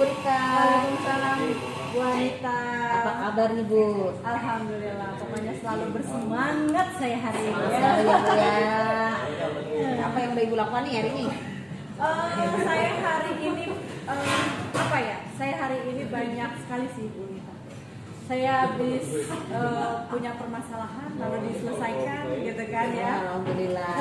Bu Rika. Waalaikumsalam Bu Anita. Apa kabar nih Bu? Alhamdulillah, pokoknya selalu bersemangat saya hari ini. Selalu ya Bu ya. Apa yang udah Ibu lakukan nih hari ini? Saya hari ini Saya hari ini banyak sekali sih Bu Anita. Saya habis punya permasalahan lalu diselesaikan gitu kan ya. Alhamdulillah.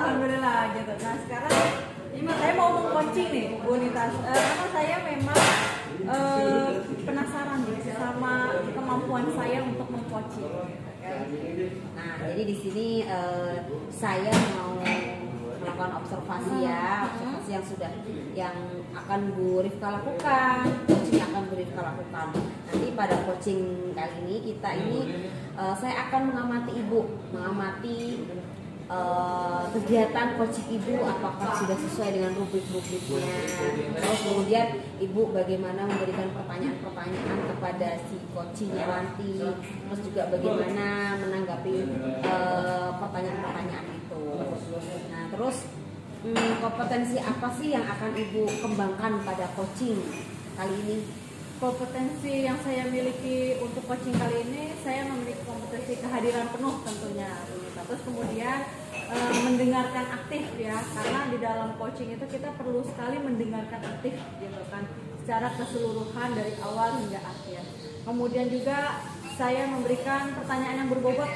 Alhamdulillah gitu. Nah sekarang saya mau mengcoaching nih Bu Anita. Karena saya memang penasaran gitu sama kemampuan saya untuk mengcoaching. Nah, jadi di sini saya mau melakukan observasi ya, observasi yang akan Bu Rifka lakukan, coaching yang akan Bu Rifka lakukan. Nanti pada coaching kali ini saya akan mengamati Ibu, kegiatan coaching Ibu apakah sudah sesuai dengan rubrik-rubriknya. Terus kemudian Ibu bagaimana memberikan pertanyaan-pertanyaan kepada si coachingnya nanti. Terus juga bagaimana menanggapi pertanyaan-pertanyaan itu. Nah, terus kompetensi apa sih yang akan Ibu kembangkan pada coaching kali ini? Kompetensi yang saya miliki untuk coaching kali ini, saya memiliki kompetensi kehadiran penuh tentunya. Terus kemudian mendengarkan aktif ya, karena di dalam coaching itu kita perlu sekali mendengarkan aktif gitu kan, secara keseluruhan dari awal hingga akhir. Kemudian juga saya memberikan pertanyaan yang berbobot.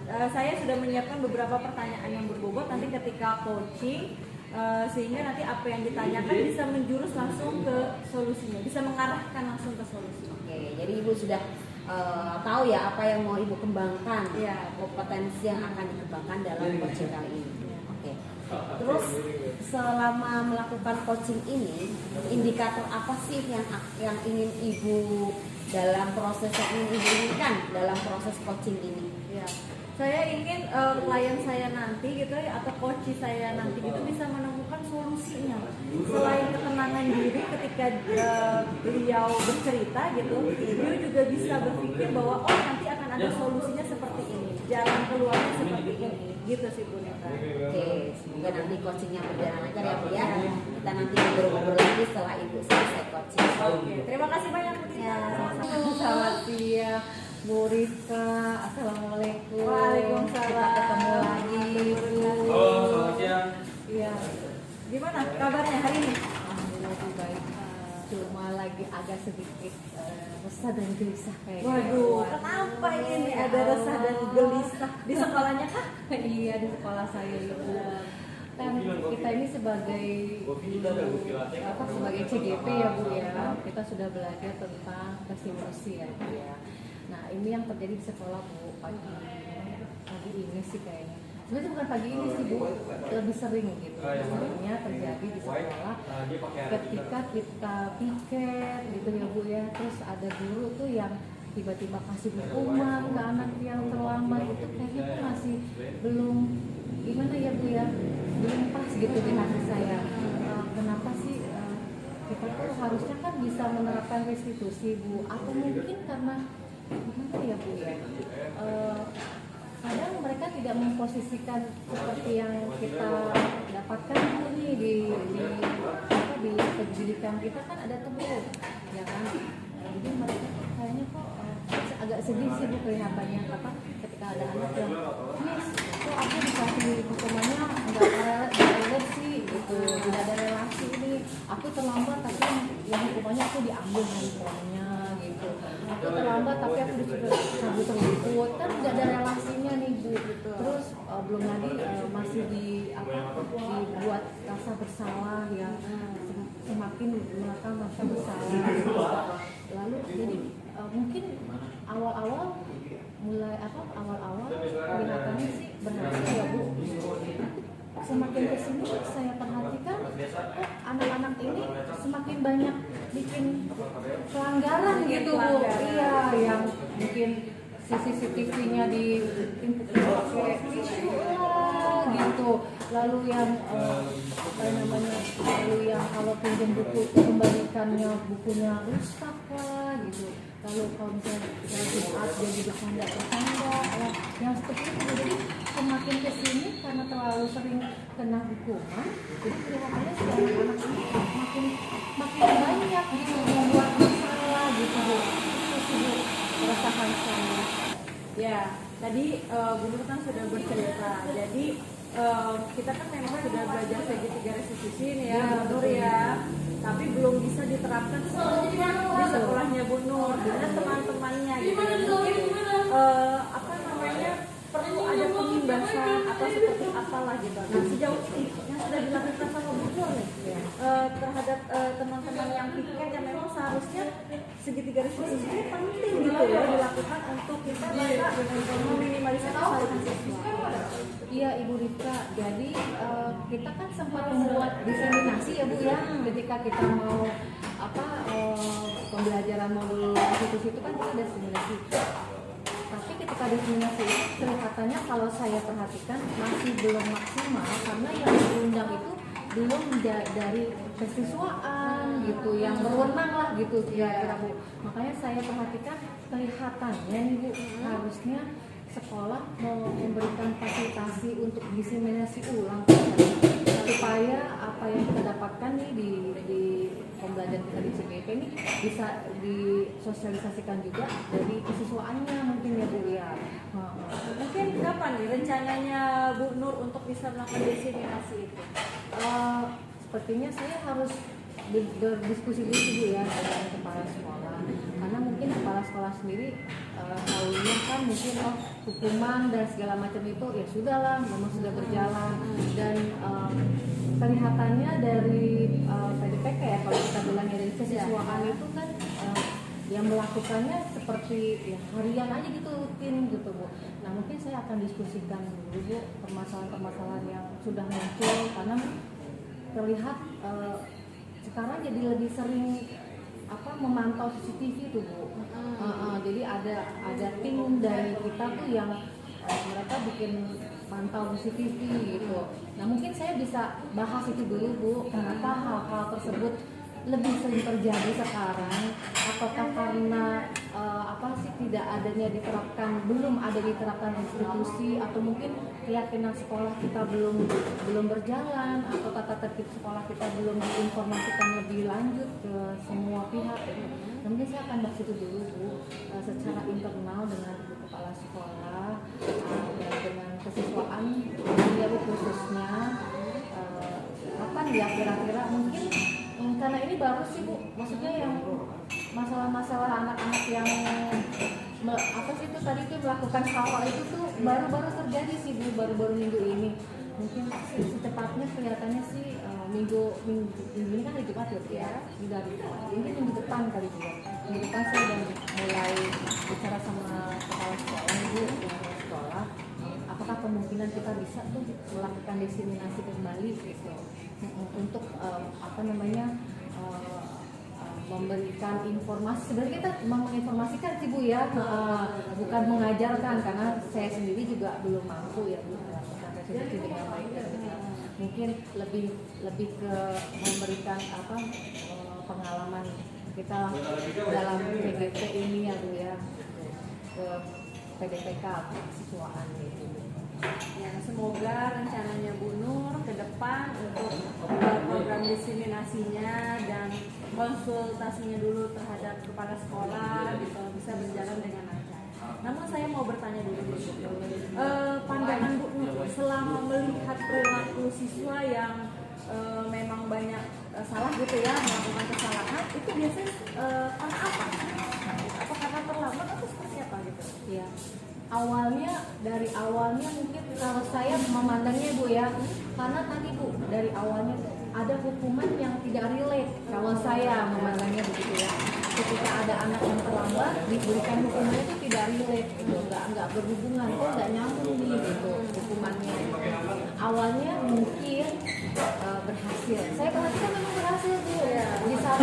Saya sudah menyiapkan beberapa pertanyaan yang berbobot nanti ketika coaching. Sehingga nanti apa yang ditanyakan bisa menjurus langsung ke solusinya, bisa mengarahkan langsung ke solusi. Oke, jadi Ibu sudah tahu ya apa yang mau Ibu kembangkan, ya, kompetensi yang akan dikembangkan dalam coaching kali ini. Oke. Terus selama melakukan coaching ini, indikator apa sih yang ingin Ibu dalam proses yang ingin Ibu inginkan dalam proses coaching ini? Ya. Saya ingin klien saya nanti gitu ya, atau coach saya nanti gitu bisa menemukan solusinya. Selain ketenangan diri ketika beliau bercerita gitu, beliau juga bisa berpikir bahwa nanti akan ada solusinya seperti ini, jalan keluarnya seperti ini, gitu sih Bu Nita. Oke, semoga nanti coachingnya berjalan lancar ya Bu ya. Kita nanti ngobrol-ngobrol lagi setelah Ibu selesai coaching. Oke, terima kasih banyak Bu Nita. Selamat siang Bu Rifka, assalamualaikum. Waalaikumsalam. Kita ketemu lagi Bu. Halo, selamat siang. Iya. Gimana kabarnya hari ini? Alhamdulillah lebih baik. Cuma lagi agak sedikit resah dan gelisah kayaknya. Waduh, kenapa ini ada resah dan gelisah di sekolahnya kah? Iya, di sekolah saya itu kan kita ini sebagai sebagai CGP ya Bu ya, kita sudah belajar tentang testimoni ya Bu ya. Nah ini yang terjadi di sekolah Bu pagi ini sih kayaknya. Sebenarnya bukan pagi ini sih Bu, lebih sering gitu. Sebenarnya terjadi di sekolah ketika kita piket gitu ya Bu ya. Terus ada guru tuh yang tiba-tiba kasih hukuman ke anak yang terlambat, itu kayaknya tuh masih belum gimana ya Bu ya, belum pas gitu di hati saya. Kenapa sih kita tuh harusnya kan bisa menerapkan restitusi Bu, atau mungkin karena gimana ya Bu ya, kadang mereka tidak memposisikan seperti yang kita dapatkan nih di pendidikan kita kan ada teguh ya kan. Jadi mereka tuh kayaknya kok agak sedih sih Bu kelihatannya ketika ada anak yang Miss, kok aku dikasih hukumannya nggak ada sih gitu, tidak ada relasi ini, aku terlambat tapi yang hukumannya aku diambil handphonenya gitu, aku terlambat tapi aku disuruh cabut rumput, kan tidak ada relasinya nih Bu. Terus belum lagi masih dibuat rasa bersalah ya, semakin mereka merasa bersalah. Lalu jadi mungkin awal-awal kelihatannya sih berhasil ya Bu. Semakin kesini saya perhatikan kok anak-anak ini semakin banyak bikin pelanggaran gitu Bu. Iya, yang bikin CCTV-nya pakai tisu lah gitu. Lalu yang lalu yang kalau pinjam buku itu kembalikannya bukunya rusak lah gitu. kalau misalnya kita Jumat dia juga bercanda ya, yang seperti itu. Jadi semakin kesini karena terlalu sering kena hukuman, jadi kelihatannya si anak-anak ini makin banyak gitu membuat masalah gitu Bu. Itu sih Bu merasakan saya. Ya, tadi Bu Nur kan sudah bercerita. Jadi kita kan memang sudah belajar segitiga restitusi nih ya, Bu Nur ya. Tapi belum bisa diterapkan semua di sekolahnya Bu Nur dengan teman-temannya gitu. Mungkin apa namanya perlu ada pemimbasan atau seperti apalah gitu. Nah, sejauh ini yang sudah dilakukan sama Bu Nur nih terhadap teman-teman yang piket yang memang seharusnya segitiga restitusi ini penting gitu ya dilakukan untuk kita bisa meminimalisasi kesalahan siswa. Iya Ibu Rika, jadi kita kan sempat membuat diseminasi ya Bu ya, ketika kita mau pembelajaran modul restitusi itu kan kita ada diseminasi. Tapi ketika diseminasi itu kelihatannya kalau saya perhatikan masih belum maksimal karena yang diundang itu belum dari kesiswaan gitu, yang berwenang lah gitu kira-kira Bu. Makanya saya perhatikan kelihatannya nih Bu, harusnya sekolah mau memberikan fasilitasi untuk diseminasi ulang supaya apa yang kita dapatkan nih di pembelajaran kita di CGP ini bisa disosialisasikan juga dari kesiswaannya mungkin ya Bu ya. Mungkin kapan nih rencananya Bu Nur untuk bisa melakukan diseminasi itu? Sepertinya saya harus berdiskusi dulu Bu ya dengan kepala sekolah, karena mungkin kepala sekolah sendiri tahunya kan mungkin hukuman dan segala macam itu ya sudahlah memang sudah berjalan, dan kelihatannya dari PDPK ya kalau kita bilangnya dari kesiswaan itu kan yang melakukannya seperti ya harian aja gitu, rutin gitu Bu. Nah mungkin saya akan diskusikan dulu Bu permasalahan-permasalahan yang sudah muncul, karena terlihat sekarang jadi lebih sering memantau CCTV tuh Bu. Jadi ada tim dari kita tuh yang mereka bikin pantau CCTV gitu. Nah mungkin saya bisa bahas itu dulu Bu, kenapa hal-hal tersebut lebih sering terjadi sekarang, apakah karena tidak adanya belum ada diterapkan institusi, atau mungkin keyakinan sekolah kita belum berjalan, atau tata tertib sekolah kita belum diinformasikan lebih lanjut ke semua pihak. Nah, mungkin saya akan bahas itu dulu Bu, secara internal dengan Bu Kepala Sekolah dan dengan kesiswaan ya Bu khususnya. Kapan ya kira-kira mungkin karena ini baru sih Bu, maksudnya yang masalah-masalah anak-anak yang itu tadi tuh melakukan hal itu tuh baru-baru terjadi sih Bu, baru-baru minggu ini. Mungkin secepatnya kelihatannya sih minggu ini kan hari Jumat ya, mungkin minggu depan kali juga. Minggu depan saya udah mulai bicara sama kepala sekolah Bu, dengan sekolah, apakah kemungkinan kita bisa tuh melakukan diseminasi kembali gitu, untuk memberikan informasi. Sebenarnya kita menginformasikan sih Bu ya, bukan mengajarkan, karena saya sendiri juga belum mampu ya Bu melakukan restitusi dengan baik. Mungkin lebih ke memberikan pengalaman kita dalam PGP ini ya Bu ya, ke PDPK siswaan gitu. Ya, semoga rencananya Bu Nur ke depan untuk program diseminasinya dan konsultasinya dulu terhadap kepala sekolah bisa berjalan dengan lancar. Namun saya mau bertanya dulu, pandangan Bu Nur selama melihat perilaku siswa yang memang banyak salah gitu ya, melakukan kesalahan, itu biasanya karena apa? Apa karena terlambat atau seperti apa gitu? Ya. Dari awalnya mungkin kalau saya memandangnya Bu ya, karena tadi Bu dari awalnya tuh ada hukuman yang tidak relate, kalau saya memandangnya begitu ya. Ketika ada anak yang terlambat diberikan hukumannya itu tidak relate, nggak berhubungan, nggak nyambung nih gitu hukumannya. Awalnya mungkin berhasil, saya perhatikan memang berhasil Bu ya. Di saat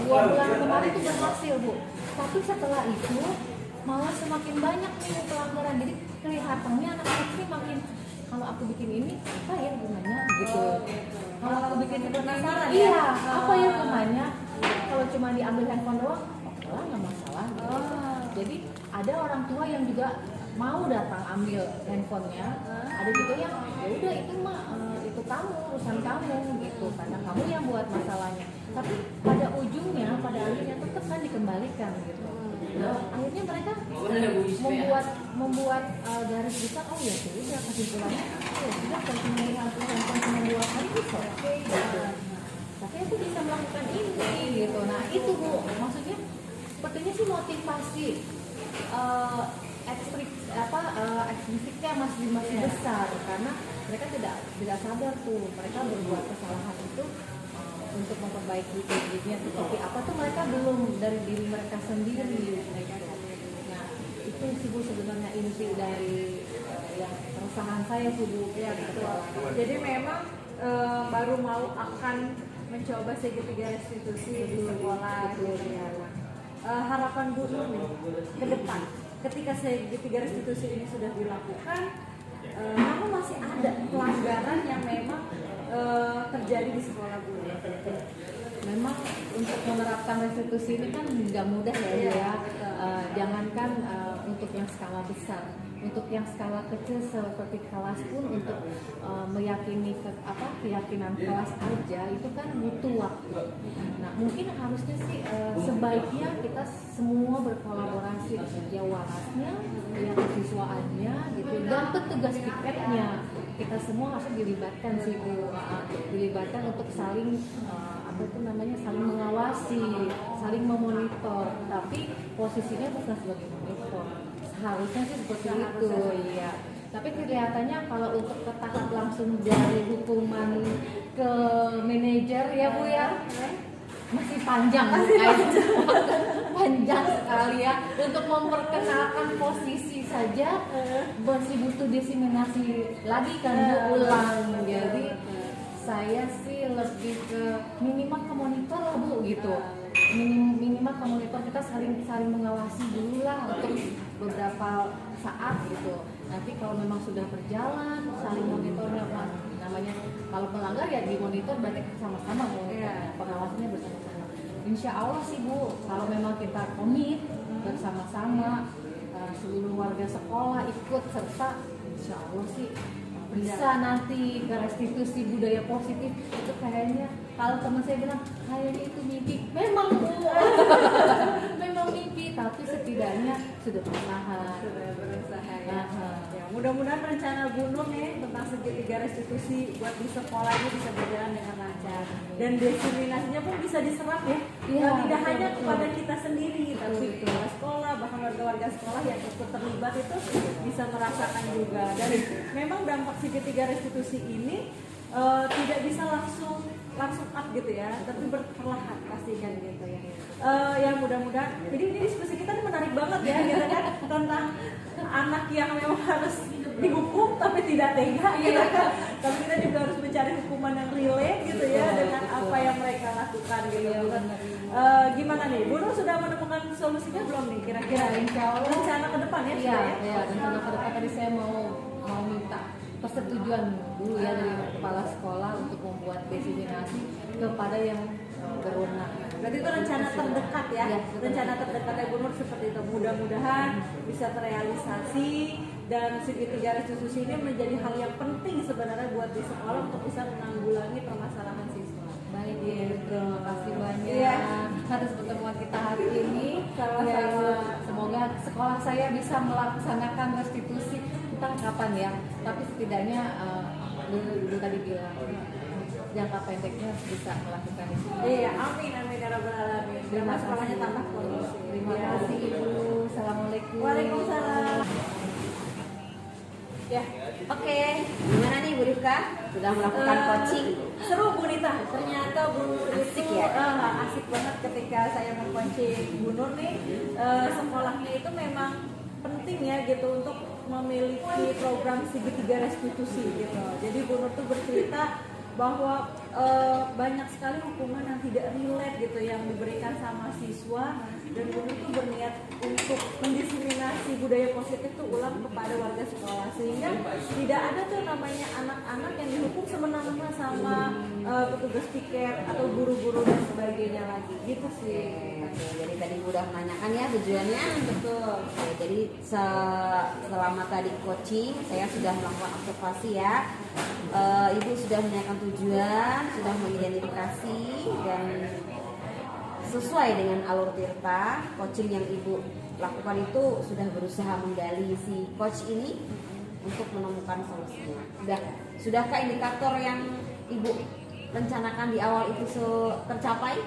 2 bulan kemarin itu berhasil Bu, tapi setelah itu malah semakin banyak nih pelanggaran. Jadi kelihatannya anak-anak ini makin, kalau aku bikin ini apa ya gunanya gitu. Kalau aku bikin itu penasaran, iya apa ya gunanya, kalau cuma diambil handphone doang sekolah nggak masalah gitu. Jadi ada orang tua yang juga mau datang ambil handphonenya, ada juga yang ya udah itu mah itu kamu, urusan kamu gitu, karena kamu yang buat masalahnya. Tapi pada ujungnya, pada akhirnya tetap kan dikembalikan gitu. Nah, akhirnya mereka membuat garis besar, oh ya sudah kesimpulannya, ya sudah kalau cuma mengambil handphone cuma 2 hari itu oke gitu. Tapi aku bisa melakukan ini gitu. Nah itu Bu, maksudnya sepertinya sih motivasi ekstrinsiknya masih besar karena mereka tidak sadar tuh mereka berbuat kesalahan itu untuk memperbaiki dirinya seperti apa tuh mereka belum dari diri mereka sendiri. Nah itu sih Bu sebenarnya inti dari yang keresahan saya sih Bu. Ya betul. Jadi memang baru mau akan mencoba segitiga restitusi di sekolah gitu ya. Harapan Bu Nur nih ke depan ketika segitiga restitusi ini sudah dilakukan, namun masih ada pelanggaran yang memang terjadi di sekolah Bu. Memang untuk menerapkan restitusi ini kan nggak mudah ya. Jangankan untuk yang skala besar, untuk yang skala kecil seperti kelas pun untuk meyakini keyakinan kelas aja itu kan butuh waktu. Nah mungkin harusnya sih sebaiknya kita semua berkolaborasi, ya warasnya, ya kesiswaannya gitu, dan petugas piketnya kita semua harus dilibatkan sih Bu, dilibatkan untuk saling saling mengawasi, saling memonitor, tapi posisinya bukan sebagai monitor. Seharusnya sih seperti itu, iya. Tapi kelihatannya kalau untuk ke tahap langsung dari hukuman ke manajer ya Bu ya, masih panjang, panjang sekali ya. Untuk memperkenalkan posisi saja masih butuh diseminasi lagi kan Bu, ulang. Jadi saya sih lebih ke minimal ke monitor lah Bu gitu. Minimal ke monitor, kita saling mengawasi dulu lah untuk beberapa saat gitu. Nanti kalau memang sudah berjalan saling monitornya namanya, kalau melanggar ya dimonitor, berarti sama-sama monitornya, pengawasnya bersama-sama. Insya Allah sih Bu, kalau memang kita komit bersama-sama, seluruh warga sekolah ikut serta, insya Allah sih bisa nanti ke restitusi budaya positif. Itu kayaknya kalau teman saya bilang kayaknya itu mimpi, memang Bu memang mimpi, tapi setidaknya sudah berusaha ya. Ya, mudah-mudahan rencana Bu Nur nih tentang segitiga restitusi buat di sekolah ini bisa berjalan dengan lancar dan diseminasinya pun bisa diserap ya. Tidak hanya kepada kita sendiri, tapi kepala sekolah, bahkan warga-warga sekolah yang ikut terlibat itu bisa merasakan juga. Dan memang dampak segitiga restitusi ini tidak bisa langsung up gitu ya, tapi perlahan pasti kan gitu ya. Ya mudah-mudahan. Jadi ini diskusi kita ini menarik banget ya, gitu kan, tentang anak yang memang harus dihukum tapi tidak tega gitu kan. Tapi kita juga harus mencari hukuman yang relate gitu ya dengan apa yang mereka lakukan gitu. Gimana nih, Bu Nur sudah menemukan solusinya belum nih kira-kira? Insya Allah rencana ke depan ya? Iya, rencana ke depan tadi saya mau minta persetujuan dulu ya dari kepala sekolah untuk membuat diseminasi kepada yang berwenang. Berarti itu rencana terdekat ya? Rencana terdekatnya Bu Nur seperti itu. Mudah-mudahan bisa terrealisasi dan segitiga restitusi ini menjadi hal yang penting sebenarnya buat di sekolah untuk bisa menanggulangi permasalahan siswa. Baik, terima kasih banyak atas pertemuan kita hari ini. Semoga sekolah saya bisa melaksanakan restitusi entah kapan ya, tapi setidaknya dulu tadi bilang jangka pendeknya bisa melakukan itu. Iya, amin ya rabbal alamin. Terima sekolahnya tambah kondusif. Terima kasih Ibu. Assalamualaikum. Waalaikumsalam. Ya, Oke, gimana nih Bu Rifka? Sudah melakukan coaching? Seru Bu Nita, ternyata Bu Nur Asik itu ya? asik banget ketika saya meng-coaching Bu Nur nih. Sekolahnya itu memang penting ya gitu untuk memiliki program segitiga restitusi gitu. Jadi Bu Nur tuh bercerita bahwa banyak sekali hukuman yang tidak relate gitu yang diberikan sama siswa, dan Bu Nur tuh berniat untuk mendiseminasi komunikasi budaya positif tuh ulang kepada warga sekolah, sehingga tidak ada tuh namanya anak-anak yang dihukum semena-mena sama petugas piket atau guru-guru dan sebagainya lagi gitu sih. Oke, jadi tadi Bu udah menanyakan ya tujuannya. Betul. Oke, jadi selama tadi coaching saya sudah melakukan observasi ya. Ibu sudah menanyakan tujuan, sudah mengidentifikasi dan sesuai dengan alur Tirta, coaching yang Ibu lakukan itu sudah berusaha menggali si coach ini untuk menemukan solusinya. Sudahkah indikator yang Ibu rencanakan di awal itu tercapai?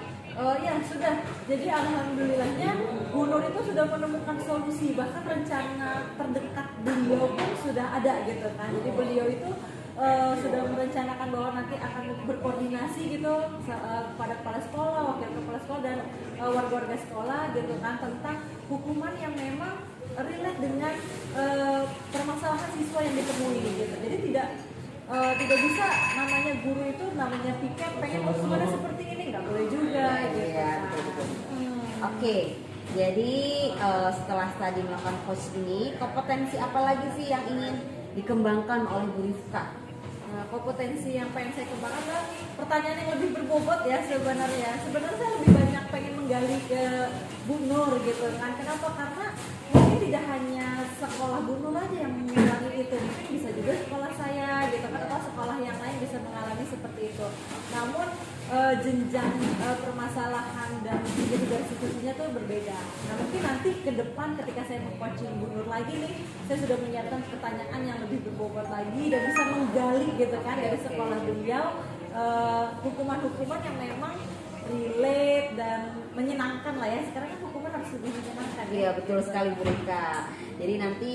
Ya sudah. Jadi alhamdulillahnya Bu Nur itu sudah menemukan solusi, bahkan rencana terdekat beliau pun sudah ada gitu kan. Jadi beliau itu sudah merencanakan bahwa nanti akan berkoordinasi gitu kepada kepala sekolah, wakil kepala sekolah dan warga-warga sekolah gitu kan, tentang hukuman yang memang relate dengan permasalahan siswa yang ditemui gitu. Jadi tidak bisa namanya guru itu namanya piket pengen hukumannya seperti ini, nggak boleh juga gitu. Ya, betul. Oke, jadi setelah tadi melakukan coach ini, kompetensi apa lagi sih yang ingin dikembangkan oleh Bu Rifka? Nah, kompetensi yang pengen saya kembangkan adalah pertanyaan yang lebih berbobot ya sebenarnya. Sebenarnya saya lebih banyak pengen menggali ke Bu Nur gitu kan. Kenapa? Karena mungkin tidak hanya sekolah Bu Nur aja yang mengalami itu, mungkin bisa juga sekolah saya gitu kan, atau sekolah yang lain bisa mengalami seperti itu. Namun jenjang permasalahan dan jadi dari situasinya tuh berbeda. Nah mungkin nanti ke depan ketika saya meng-coaching Bu Nur lagi nih, saya sudah menyiapkan pertanyaan yang lebih berbobot lagi dan bisa menggali gitu kan dari sekolah beliau hukuman-hukuman yang memang relate dan menyenangkan lah ya. Sekarang kan hukuman harus lebih menyenangkan. Iya betul sekali Bu Rifka. Jadi nanti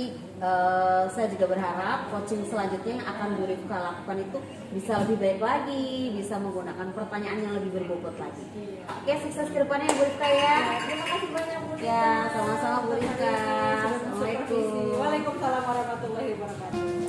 saya juga berharap coaching selanjutnya yang akan Bu Rifka lakukan itu bisa lebih baik lagi, bisa menggunakan pertanyaan yang lebih berbobot lagi. Oke, sukses ke depannya Bu Rifka ya. Terima kasih banyak Bu Rifka. Ya, sama-sama Bu Rifka. Assalamualaikum. Waalaikumsalam warahmatullahi wabarakatuh.